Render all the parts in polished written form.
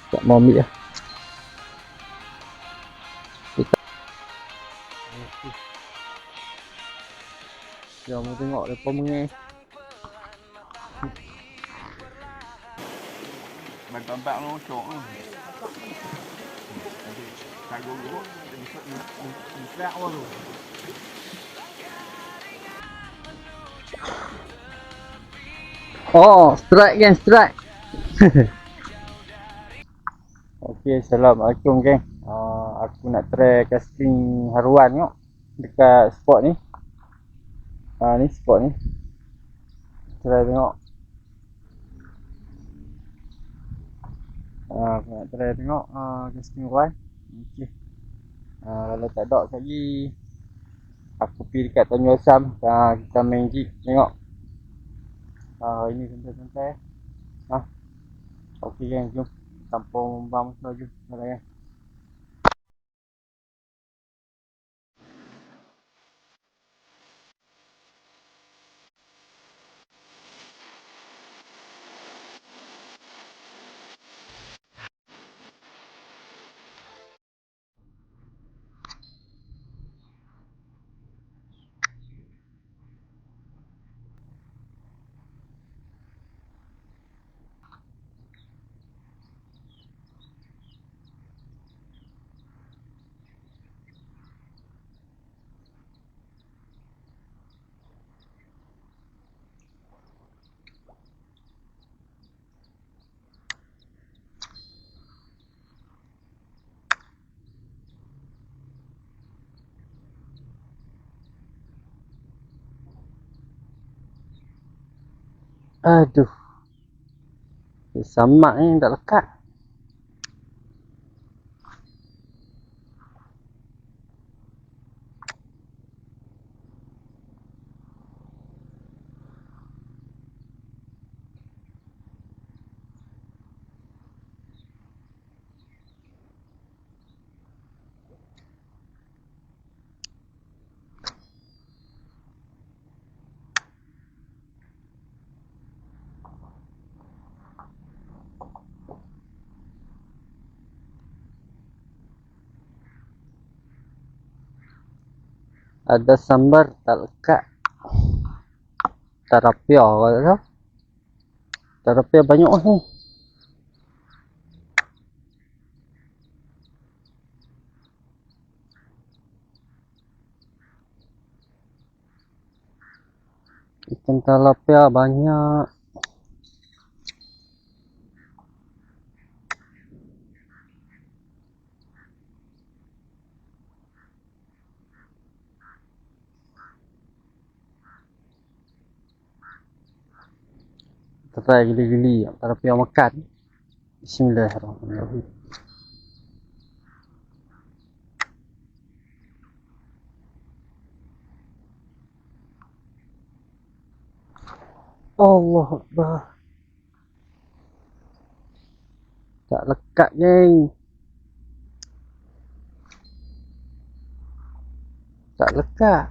Tak mau ambil lah. Jom tengok depa mengai. Ban tampak lo cok tu. Kago dulu, bisa tu. Oh, strike geng, strike. Okey, assalamualaikum geng. Aku nak try casting haruan tengok dekat spot ni. Ni spot ni. Try tengok. Aku nak try tengok casting haruan. Okey. Kalau tak ada lagi aku pergi dekat Tanjung Asam. Kita main jig tengok. Ini santai-santai. Okey geng, jom. Tanpa membuang masa lagi. Jom geng. Aduh. Samak ni tak lekat. Ada sambar tak lekat. Tarapia kalau tak. Tarapia banyak ni. Ikan tilapia banyak. Try geli-geli tilapia makan. Bismillahirrahmanirrahim. Allah Akbar. Tak lekat geng. Tak lekat.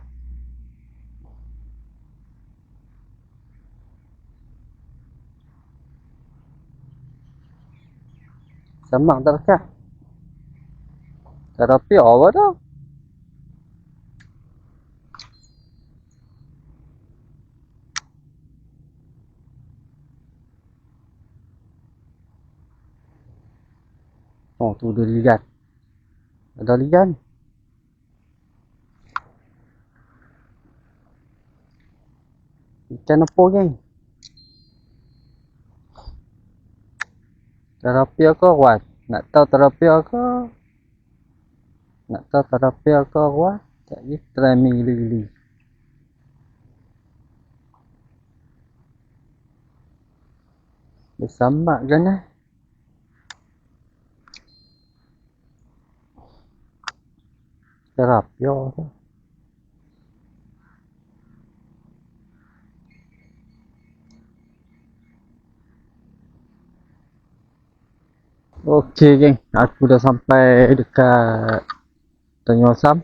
Samak tak lekat. Tilapia apa tu? Oh tu ada lian. Ada lian. Ikan apa geng? Tilapia ke awan? Nak tahu tilapia ke? Nak tahu tilapia ke awan? Tak je, try main geli-geli. Bersamak kan eh? Tilapia tu. Okey geng, aku dah sampai dekat Tanjung Asam.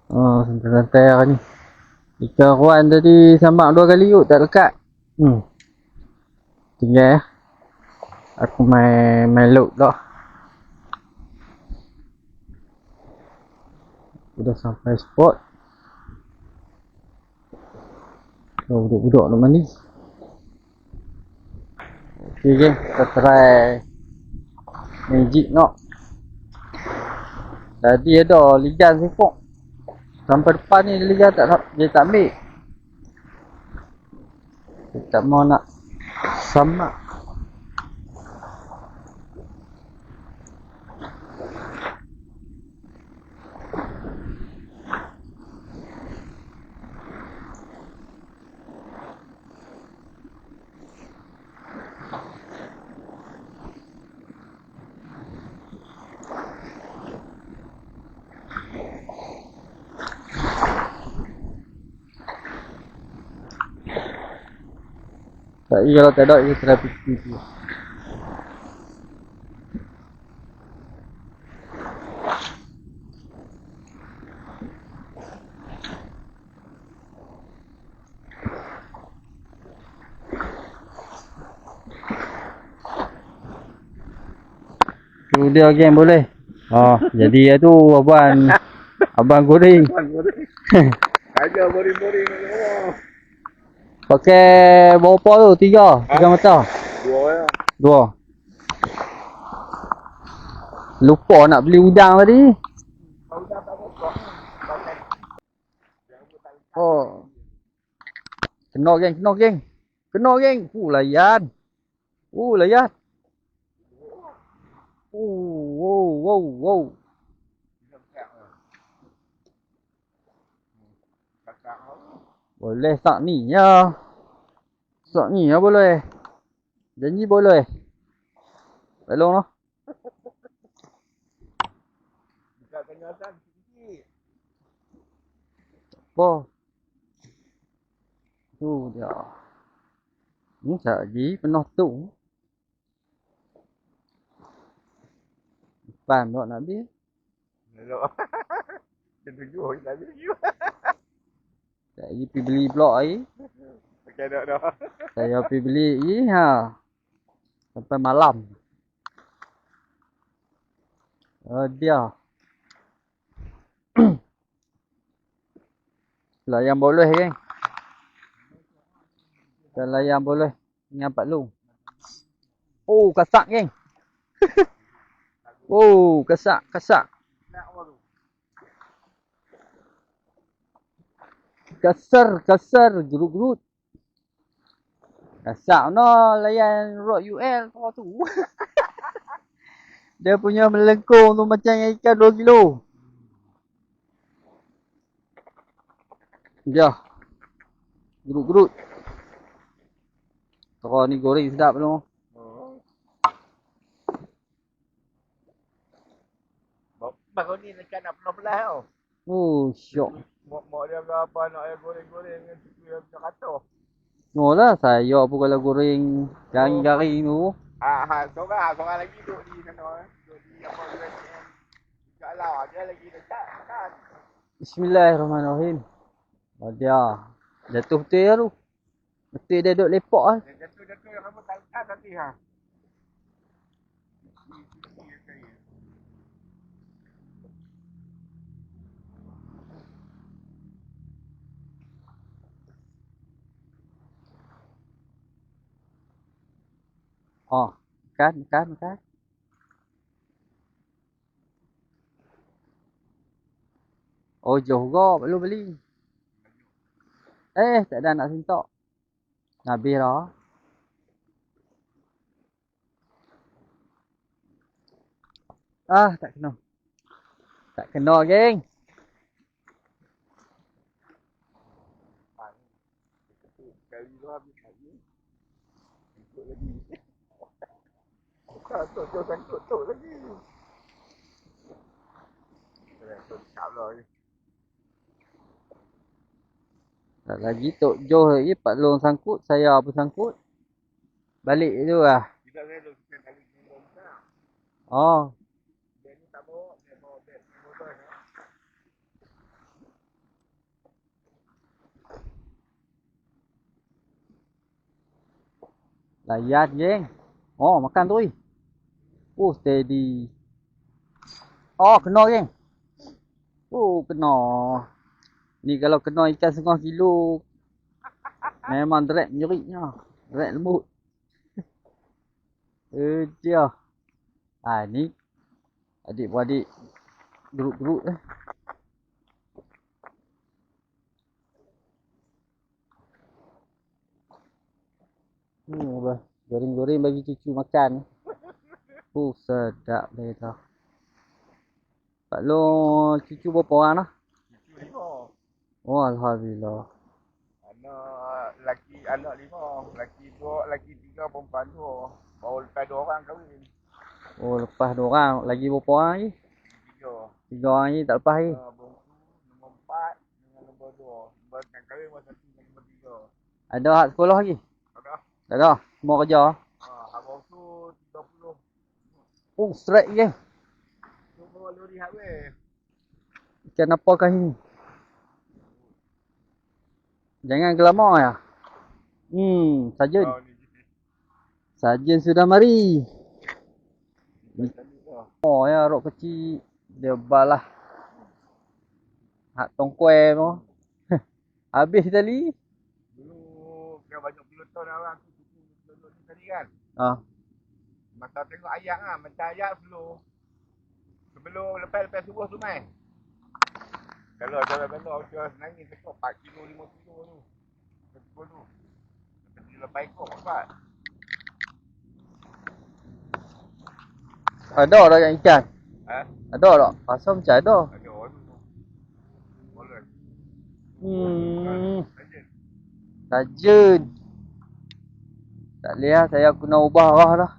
Santai-santai lah ni. Ikan ruan tadi sambak 2 kali yuk, tak lekat. Tinggal Aku main load dah. Udah sampai spot. Oh, budak-budak nak mandi. Okay geng, kita try magic nak. Tadi ada ligan sipok. Sampai depan ni ligan dia tak ambil. Dia tak mau nak sama. Tapi kalau tak ada, dia try pergi tu. Tu dia geng boleh. Jadi tu abang goreng. Aja boring-boring nak tengok. Pakai berapa tu? Tiga mata. Dua. Lupa nak beli udang tadi. Oh. Kena geng. Layan. Layan. Wow. Boleh tak ni ya. Tak ni ya boleh. Janji boleh. Tolong noh. Dekat kawasan sikit. Apa? Tu dia. Ni tak lagi penuh tu. Depan tak nak habis. Elok. Dia tunjuk tak habis lagi. Tak lagi pergi beli blok air. Okey dah. Saya pergi beli ni sampai malam. Dia. Layan boleh geng. Layan boleh. Dengan Pak Long. Oh, kasak geng. Oh, kasak. Kasar, gerut. Kasak no layan rod UL tu. Dia punya melengkung tu macam ikan 2 kilo. Dia. Gerut. Kalau ni goreng sedap tu. Baru ni dekat nak belah tau. Oh, syok. Mak dia ke apa nak air goreng-goreng dengan suku yang macam kata. No lah, saya pun kalau goreng garing-garing tu. Seorang lagi duduk di sana. Duduk di apa USM. Dekat lah, dia lagi dekat kan. Bismillahirrahmanirrahim. Dia. Jatuh betul lah tu. Betul dia duduk lepak lah. Jatuh yang kamu tak nanti ha. Makan. Oh, jauh juga. Belum beli. Tak ada nak sentak. Habis dah. Tak kena. Tak kena, geng. Kali tu habis lagi. Ikut lagi. Tok sangkut tok lagi. Tok cakap lah ni. Tak lagi Tok Joh lagi. Pak Long sangkut. Saya pun sangkut. Balik tu lah. Kita saya duduk kita kali ni besar. Oh. Dia ni tak bawa. Dia bawa beg. Layan, geng. Oh, makan tu. Oh, steady. Oh, kena geng. Oh, kena. Ni kalau kena ikan 1/2 kilo, memang direct menyeriknya. Direct lembut. Dia. Ni adik-beradik grup-grup goreng-goreng bagi cucu makan. Sedap dia tu. Pak long cucu berapa orang dah? Cucu 5. Oh, alhamdulillah. Anak 5. Laki 2, laki 3, perempuan 2. Baru lepas 2 orang kahwin. Oh, lepas 2 orang. Lagi berapa orang lagi? 3. 3 orang lagi tak lepas lagi? Bongsu, nombor 4 dengan nombor 2. Nombor yang kahwin masa 1 dengan nombor 3. Ada hak sekolah lagi? Ada. Tak ada? Semua kerja? Bongsu 30. Oh, strike je. Semua lori habis. Ikan apakah ini? Jangan kelama ya. Sajen. Sajen sudah mari. Oh ya, rok kecil. Dia balah. Hak tongkuai tu. Habis tadi. Dulu kan banyak piloton orang tu ni tadi kan. Masa tengok ayam macam ayam sebelum lepas subuh tu mai. Kalau belah dia nangis tengok 4 kilo 5 kilo tu. Betul tu. Tapi lepas ikut apa? Ada dah yang ikan. Ada tak? Pasal macam ada. Ada tu. Boleh. Sajen. Tak boleh lah, saya kena ubah arah dah.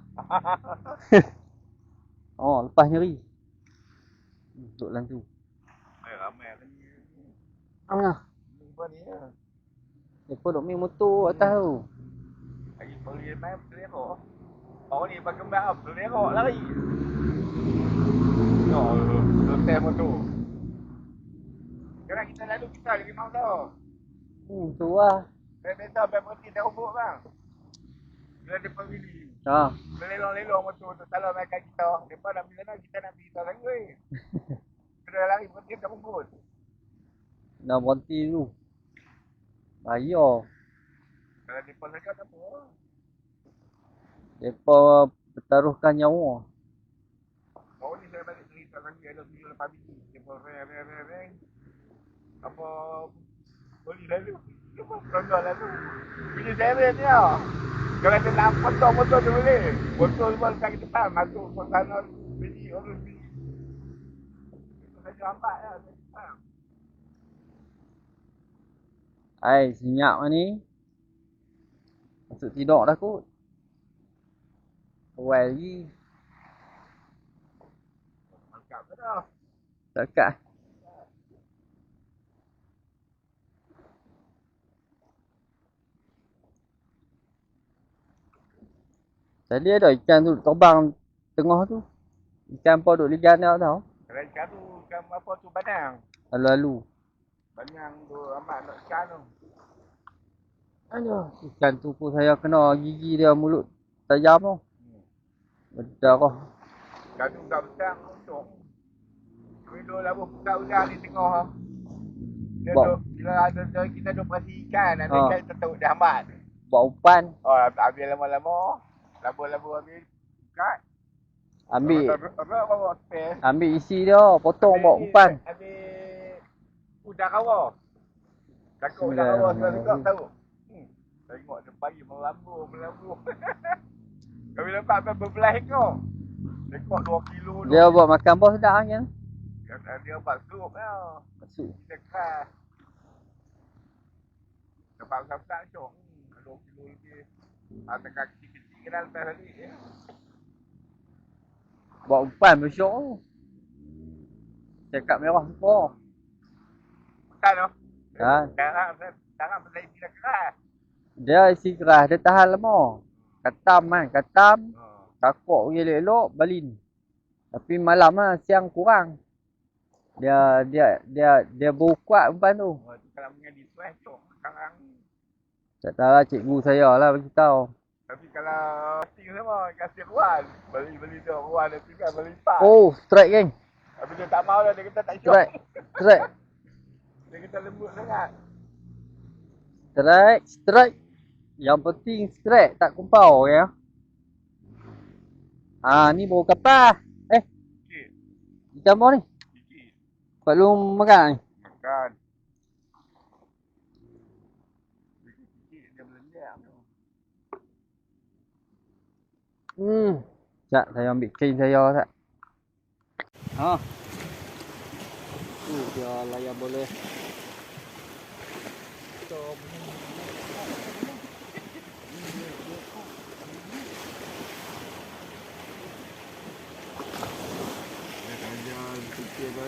Oh, lepas nyeri. Duduk dalam tu. Ramai lagi. Apa ni? Apa duk main motor atas tu? Lagi pergi main berlerok. Baru ni pakai kembang berlerok lari. Hotel motor. Sekarang kita lalu kita lagi mau tau. Tu lah. Biasa berhenti dah ubuk bang. Dia depan Willy. Lelong-lelong motor tu salah mereka kita. Depan nak bila kita nak pergi tak lagi. Dia lari berhenti dah ubuk. Nak berhenti tu. Bahaya. Kalau depan saja tak apa. Mereka bertaruhkan nyawa. Baru ni saya balik cerita lagi ada 7 lepas biji. Depan reng. Apa boleh lalu. Cuma peranggal lalu. Biji saya ni lah. Kalau dia nak potong motor tu boleh. Motor semua letak ke depan. Masuk ke sana. Biji orang biji. Itu saja lambat lah. Hai, senyap ni. Masuk tidur dah kot. Awal lagi. Mangkap ke dah? Dekat. Tadi ada ikan tu terbang tengah tu. Ikan apa duk ligan dia tau. Kalau ikan tu, ikan apa tu banang. Lalu-lalu. Banang tu amat nak ikan tu. Aduh, ikan tu pun saya kena gigi dia mulut tajam tu. Berdarah. Ikan tu bukan besar, untung. Bila labuh buka udang di tengah. Dia duk, bila ada kita duk perhati ikan, ada ikan tertuk dia hambat. Buat umpan. Habis lama-lama. Labu-labu habis. Kat. Ambil isi dia, potong buat umpan. Habis udang rawa. Takut udang rawa sebab tengok tahu. Tengok dia pagi melambur. Kami nampak berbelah ekor. Tengok 2 kilo. Dia buat makan bos sedap kan? Dia buat sup tau. Sup. Kita keras. Nampak besar-besar cok. 2 kilo lebih. Tengah kecil-kecil ke dah lepas tadi. Buat umpan bersyok tu. Cakap merah semua. Bukan tu. Sekarang pasal isi dah keras. Dia isi keras, dia tahan lama. Katam. Takut pergi elok-elok, balin. Tapi malam lah, siang kurang. Dia berukuat umpan tu. Kalau menjadi tuas cok. Sekarang. Tak tahu lah cikgu saya lah beritahu. Tapi kalau ting sama kasih Ruan. Beli tu Ruan dia tinggal berlipat. Oh, strike geng. Tapi dia tak mau dah, dia kata tak syok. Strike. Strike. Dia kata lembut sangat. Strike. Strike. Yang penting strike, tak kumpau ya. Ni baru kapal. Sikit. Ikan apa ni? Sikit. Pak Long makan ni. Makan. Sikit dia melendam tu. Sekejap saya ambil chain saya tak. Tu dia layar boleh.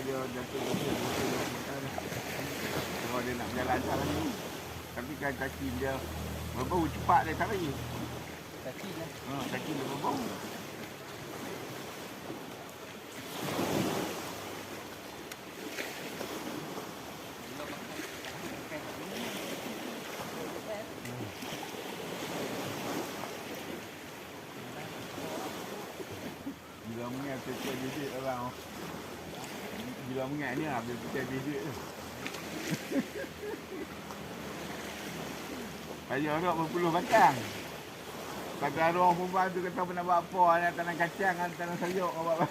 Dia jatuh makan. Kalau dia nak berjalan sana ni. Tapi kan kaki dia berbau cepat dia tarik. Kaki lah. Kaki dia berbau. Bila mengat kecil bibit orang. Bila mengat ni lah bila kecil bibit tu. Payah orang berpuluh batang. Kata orang perempuan tu kata nak buat apa, nak tanam kacang, nak tanam sayur, nak buat apa.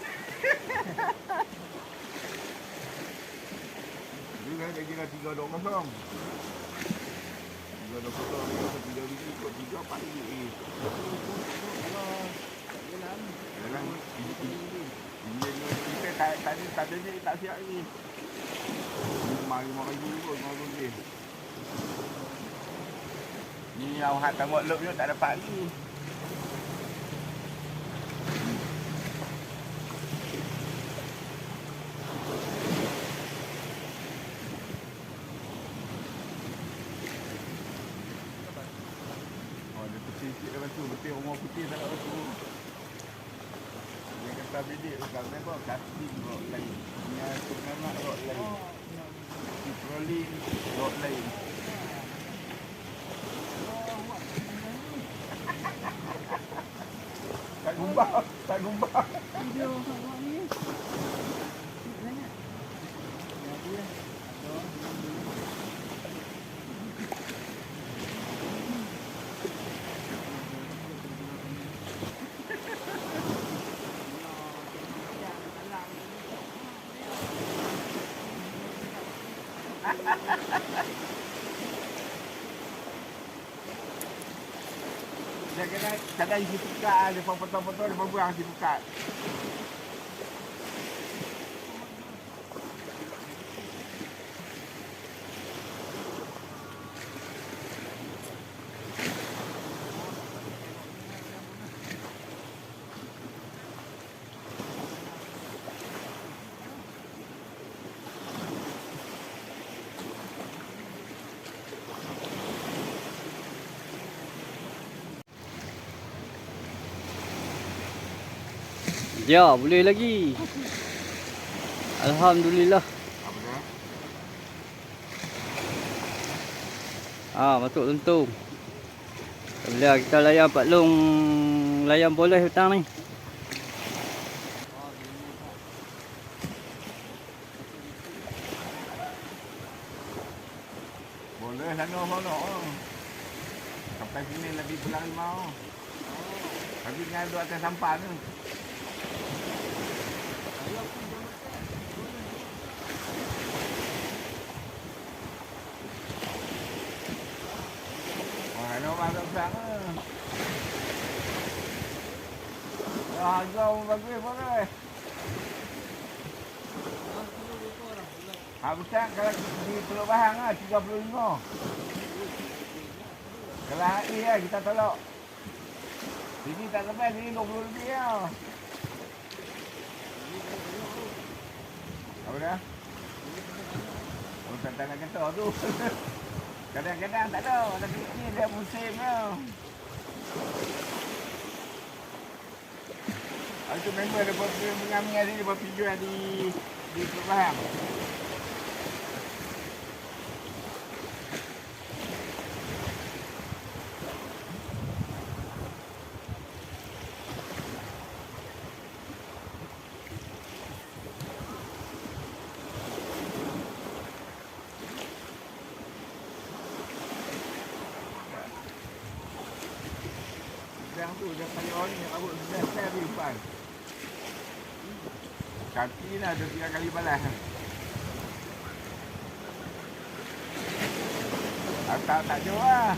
Dulu kan dia kira 3-2-0. 3-2-0, 3 biji ikut 3-4 biji. Dalam kita tak ada tak siap lagi. 5,000 kot, 5,000 lebih. Ni awak tak buat loop ni tak dapat lagi. Dia putih sikit lepas tu. Betul rumah putih tak ada lepas tu. Dia kata bidik tu kalau memang casting rock lain. Punya pengamat rock lain. Rolling rock lain. Tak gumbang. Video awak ni. Banyak. Jadi ada. Dia kena kadang isi pekat, dia potong-potong, dia buang isi pekat. Ya, boleh lagi. Alhamdulillah. Apa dia? Masuk lentung. Bila kita layan Pak Long layan boleh petang ni. Boleh sana. Sampai sini lebih pulang 5. Tapi dengan duduk atas sampan tu. Ada orang besar ke? Harga bagus boleh. Besar kalau di Teluk Bahang lah 35. Kalau HI lah kita tolak. Sini tak sampai, sini 20 lebih lah. Apa dah? Oh, tak nak kata tu. Kadang-kadang tak ada. Tapi ni dia musim tau. Itu member dia buat mengambil hari dia buat video di Teluk Bahang. Yang tu dia kali orang ni rambut saya di depan. Kaki lah dia 3 kali balas. Tak jauh lah.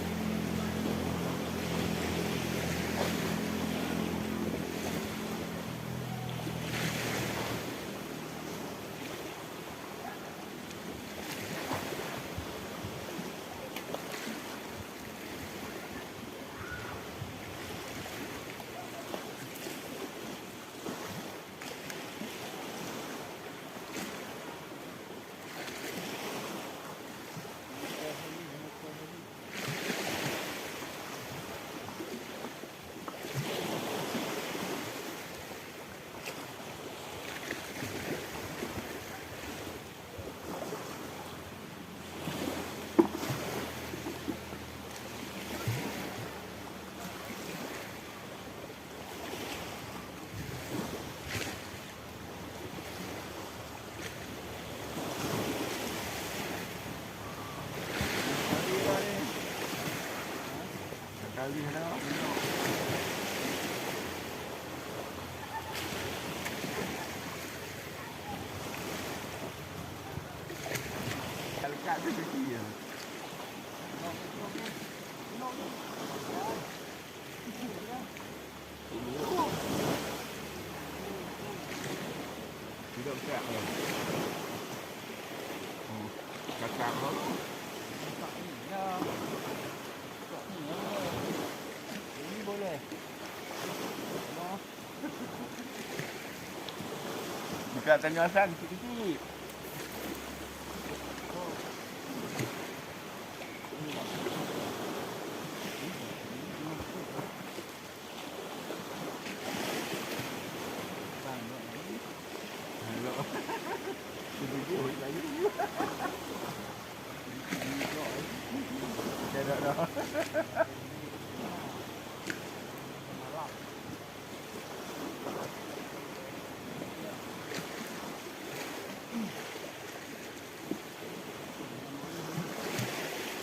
Kali dah. Kalau kat tu kecil je. Tidak besar ke? Kacang tu. Ini boleh. Dekat Tanjung Asan kecil-kecil.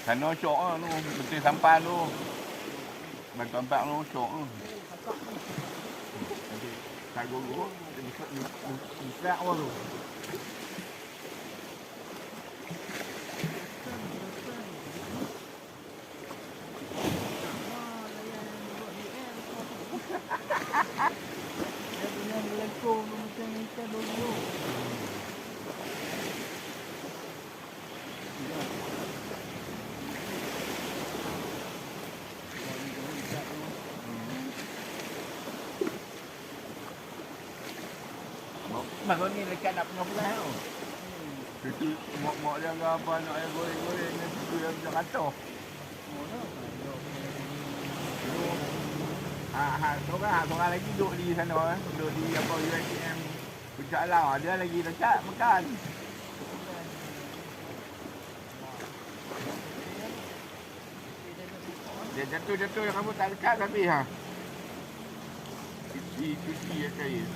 Sana syok lah tu, betul sampan tu. Batu ampak tu syok tu. Tak gogok, Besar awal tu. Dia punya melengkung macam ikan dulu. Masa ni dekat nak penuh pulang tu. Itu mak dia ke apa nak air goreng-goreng ni tu yang macam kata. Seorang lagi duduk di sana, duduk di apa UiTM Puncak Alau. Dia lagi dekat makan. Dia jatuh rambut tak dekat tapi ha. Cuci ya kain.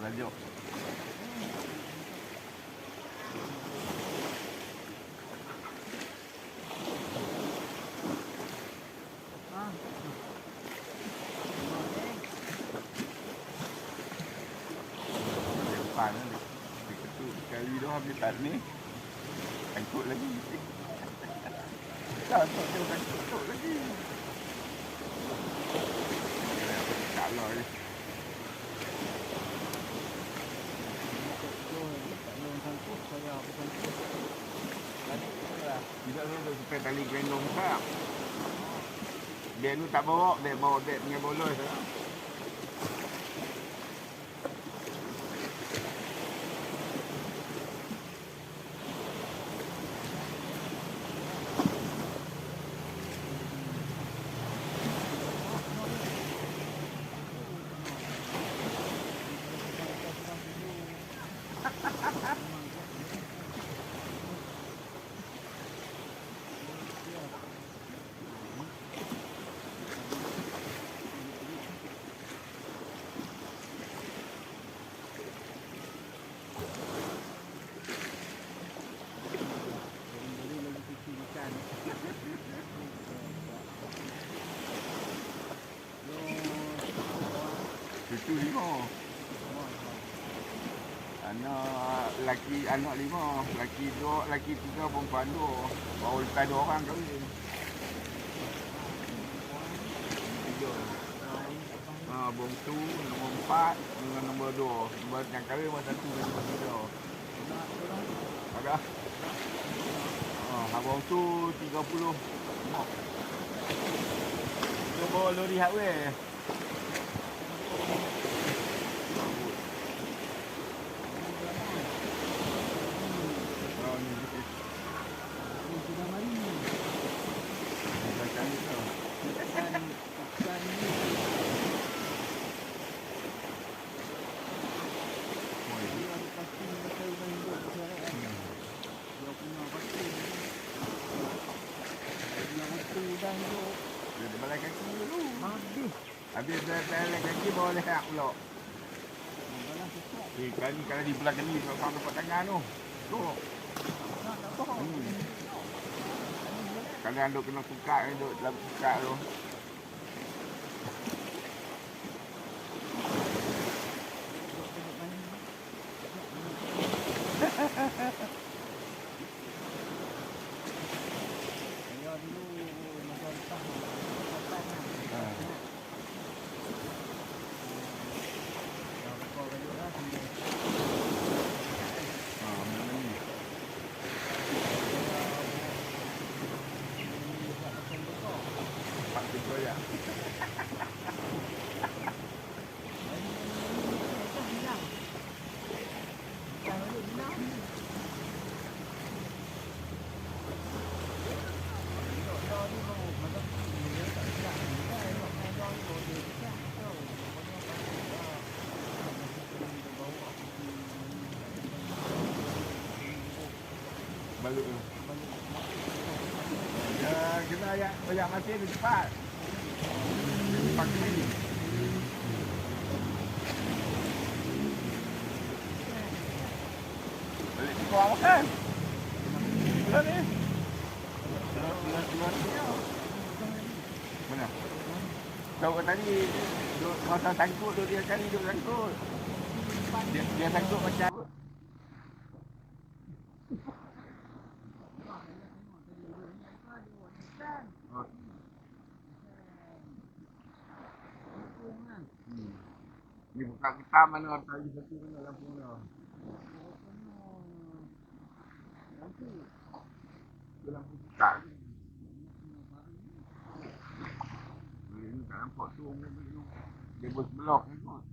Lanjut. Depan ni. Ketuk kali tu habis tak ni. Angkut lagi. Tak dia angkut lagi. Kalau ni. Tidak tu supaya tali gendong tak. Dia ni tak bawa, dia bawa beg punya bolos lah. laki anak 5, laki 2, laki 3, perempuan 2. Baru lepas 2 orang kahwin. 3. Bongsu nombor 4 dengan nombor 2. Nombor yang kahwin nombor 1 dan nombor 3. Ada. Bongsu 30. Nombor lori hardware. Habis balik kaki bawa leher pula. Kali kalau di belah kali kalau dapat tangan tu. Tu. Kalau duk kena kukat, duk dalam kukat tu. Balik tu. Ya, kita banyak masih lebih cepat. Cepat ni. Balik ke bawah kan? Bulan ni. Bulan ni. Mana? Tahu tadi masa sangkut tu dia kali duk sangkut. Dia sangkut macam ni bukan kita mana tadi satu mana lampu mana. Lampu tak. Ini tak nampak tu dia berblok ni kot.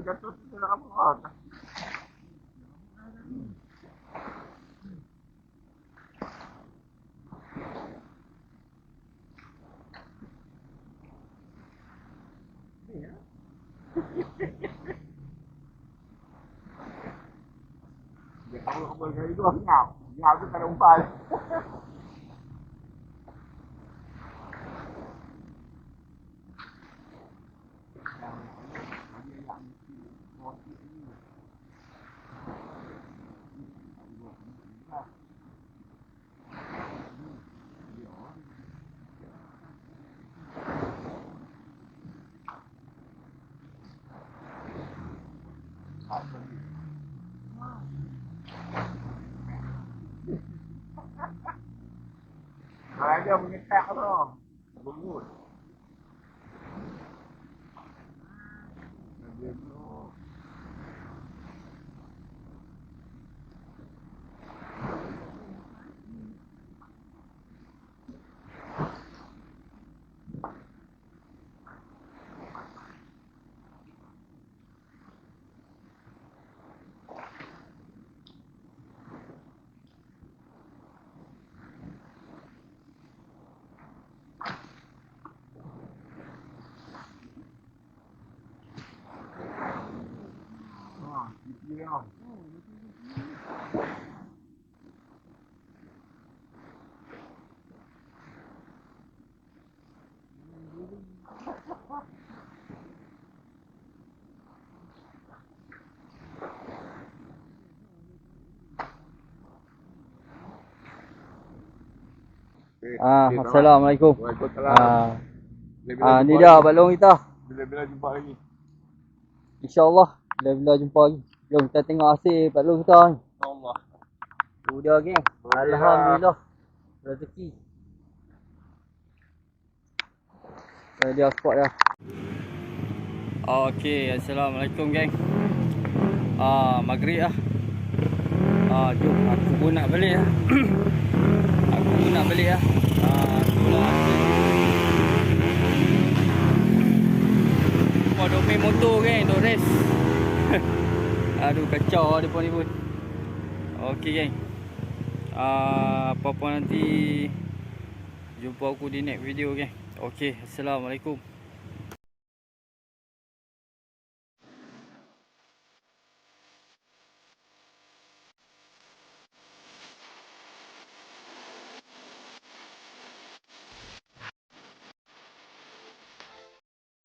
Jatuh tu dalam apa? Dia tahu apa kali tu ngau. Ngau tu tak ada umpan. Kalau dia mengetak tu, bungut. Dia tu. Assalamualaikum. Waalaikumsalam. Ni dah balong kita. Bila-bila jumpa lagi. InsyaAllah bila-bila jumpa lagi. Jom kita tengok hasil balong kita ni. InsyaAllah. Tu dia geng. Alhamdulillah. Rezeki. Dia spot dah. Okey, assalamualaikum geng. Maghrib lah. Jom aku pun nak balik lah. Aku pun nak balik lah. Itulah hasil. Duk main motor geng, duk race. Aduh kacau depa ni pun. Okey geng. Apa-apa nanti jumpa aku di next video geng. Okey, assalamualaikum.